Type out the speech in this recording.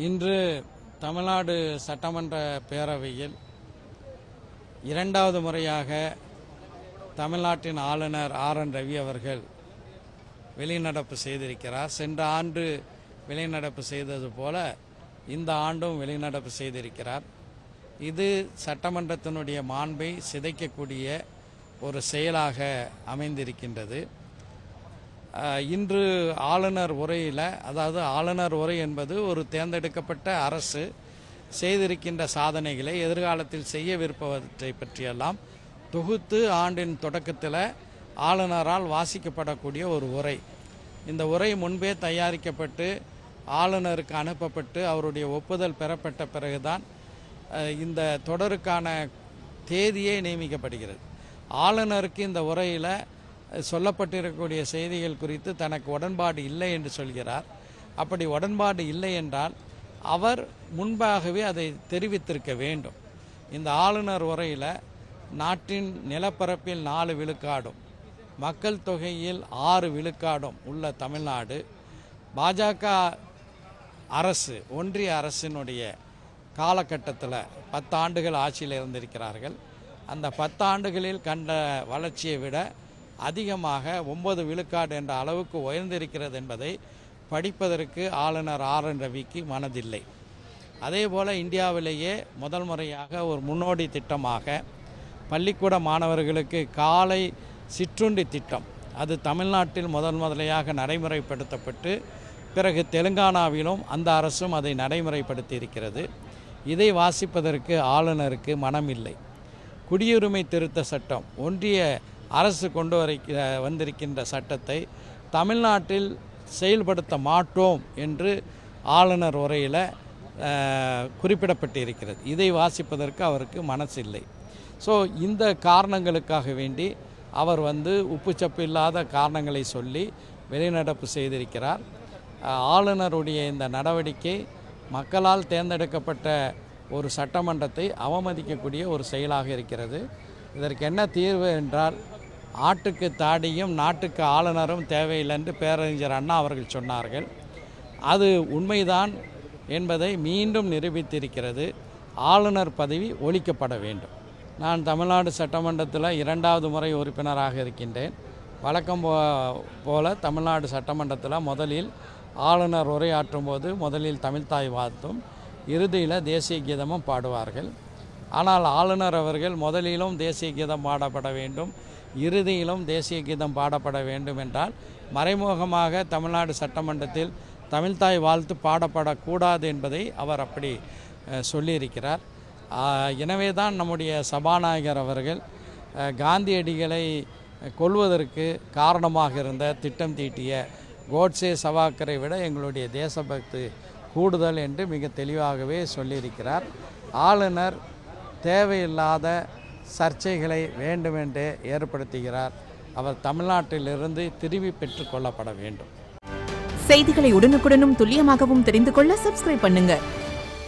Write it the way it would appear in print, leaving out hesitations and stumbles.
இன்று தமிழ்நாடு சட்டமன்ற பேரவையில் இரண்டாவது முறையாக தமிழ்நாட்டின் ஆளுநர் RN ரவி அவர்கள் வெளிநடப்பு செய்திருக்கிறார். சென்ற ஆண்டு வெளிநடப்பு செய்தது போல இந்த ஆண்டும் வெளிநடப்பு செய்திருக்கிறார். இது சட்டமன்றத்தினுடைய மாண்பை சிதைக்கக்கூடிய ஒரு செயலாக அமைந்திருக்கின்றது. இன்று ஆளுநர் உரையில், அதாவது ஆளுநர் உரை என்பது ஒரு தேர்ந்தெடுக்கப்பட்ட அரசு செய்திருக்கின்ற சாதனைகளை எதிர்காலத்தில் செய்யவிருப்பவற்றை பற்றியெல்லாம் தொகுத்து ஆண்டின் தொடக்கத்தில் ஆளுநரால் வாசிக்கப்படக்கூடிய ஒரு உரை. இந்த உரை முன்பே தயாரிக்கப்பட்டு ஆளுநருக்கு அனுப்பப்பட்டு அவருடைய ஒப்புதல் பெறப்பட்ட பிறகுதான் இந்த தொடருக்கான தேதியே நியமிக்கப்படுகிறது. ஆளுநருக்கு இந்த உரையில் சொல்லப்பட்டிருக்கக்கூடிய செய்திகள் குறித்து தனக்கு உடன்பாடு இல்லை என்று சொல்கிறார். அப்படி உடன்பாடு இல்லை என்றால் அவர் முன்பாகவே அதை தெரிவித்திருக்க வேண்டும். இந்த ஆளுநர் உரையில் நாட்டின் நிலப்பரப்பில் 4 விழுக்காடும் மக்கள் தொகையில் 6 விழுக்காடும் உள்ள தமிழ்நாடு பாஜக அரசு, ஒன்றிய அரசினுடைய காலகட்டத்தில் 10 ஆண்டுகள் ஆட்சியில் இருந்திருக்கிறார்கள். அந்த 10 ஆண்டுகளில் கண்ட வளர்ச்சியை விட அதிகமாக 9 விழுக்காடு என்ற அளவுக்கு உயர்ந்திருக்கிறது என்பதை படிப்பதற்கு ஆளுநர் RN ரவிக்கு மனதில்லை. அதேபோல் இந்தியாவிலேயே முதல் முறையாக ஒரு முன்னோடி திட்டமாக பள்ளிக்கூட மாணவர்களுக்கு காலை சிற்றுண்டி திட்டம், அது தமிழ்நாட்டில் முதலையாக நடைமுறைப்படுத்தப்பட்டு பிறகு தெலுங்கானாவிலும் அந்த அரசும் அதை நடைமுறைப்படுத்தி இருக்கிறது. இதை வாசிப்பதற்கு ஆளுநருக்கு மனமில்லை. குடியுரிமை திருத்த சட்டம், ஒன்றிய அரசு கொண்டு வந்திருக்கின்ற சட்டத்தை தமிழ்நாட்டில் செயல்படுத்த மாட்டோம் என்று ஆளுநர் உரையில் குறிப்பிடப்பட்டிருக்கிறது. இதை வாசிப்பதற்கு அவருக்கு மனசில்லை. ஸோ இந்த காரணங்களுக்காக வேண்டி அவர் உப்புச்சப்பு இல்லாத காரணங்களை சொல்லி வெளிநடப்பு செய்திருக்கிறார். ஆளுநருடைய இந்த நடவடிக்கை மக்களால் தேர்ந்தெடுக்கப்பட்ட ஒரு சட்டமன்றத்தை அவமதிக்கக்கூடிய ஒரு செயலாக இருக்கிறது. இதற்கு என்ன தீர்வு என்றால், ஆட்டுக்கு தாடியும் நாட்டுக்கு ஆளுநரும் தேவையில்லை என்று பேரறிஞர் அண்ணா அவர்கள் சொன்னார்கள். அது உண்மைதான் என்பதை மீண்டும் நிரூபித்திருக்கிறது. ஆளுநர் பதவி ஒழிக்கப்பட வேண்டும். நான் தமிழ்நாடு சட்டமன்றத்தில் 2வது முறை உறுப்பினராக இருக்கின்றேன். வழக்கம் போல தமிழ்நாடு சட்டமன்றத்தில் முதலில் ஆளுநர் உரையாற்றும் போது முதலில் தமிழ்த்தாய் வாழ்த்தும், இறுதியில் தேசிய கீதமும் பாடுவார்கள். ஆனால் ஆளுநர் அவர்கள் முதலிலும் தேசிய கீதம் பாடப்பட வேண்டும், இறுதியிலும் தேசிய கீதம் பாடப்பட வேண்டும் என்றால் மறைமுகமாக தமிழ்நாடு சட்டமன்றத்தில் தமிழ்த்தாய் வாழ்த்து பாடப்படக்கூடாது என்பதை அவர் அப்படி சொல்லியிருக்கிறார். எனவே தான் நம்முடைய சபாநாயகர் அவர்கள் காந்தியடிகளை கொல்வதற்கு காரணமாக இருந்த திட்டம் தீட்டிய கோட்சே சவாக்கரை விட எங்களுடைய தேசபக்தி கூடுதல் என்று மிக தெளிவாகவே சொல்லியிருக்கிறார். ஆளுநர் தேவையில்லாத சர்ச்சைகளை வேண்டுமென்றே ஏற்படுத்துகிறார். அவர் தமிழ்நாட்டிலிருந்து திரும்பி பெற்றுக் கொள்ளப்பட வேண்டும். செய்திகளை உடனுக்குடனும் துல்லியமாகவும் தெரிந்து கொள்ள சப்ஸ்கிரைப் பண்ணுங்க.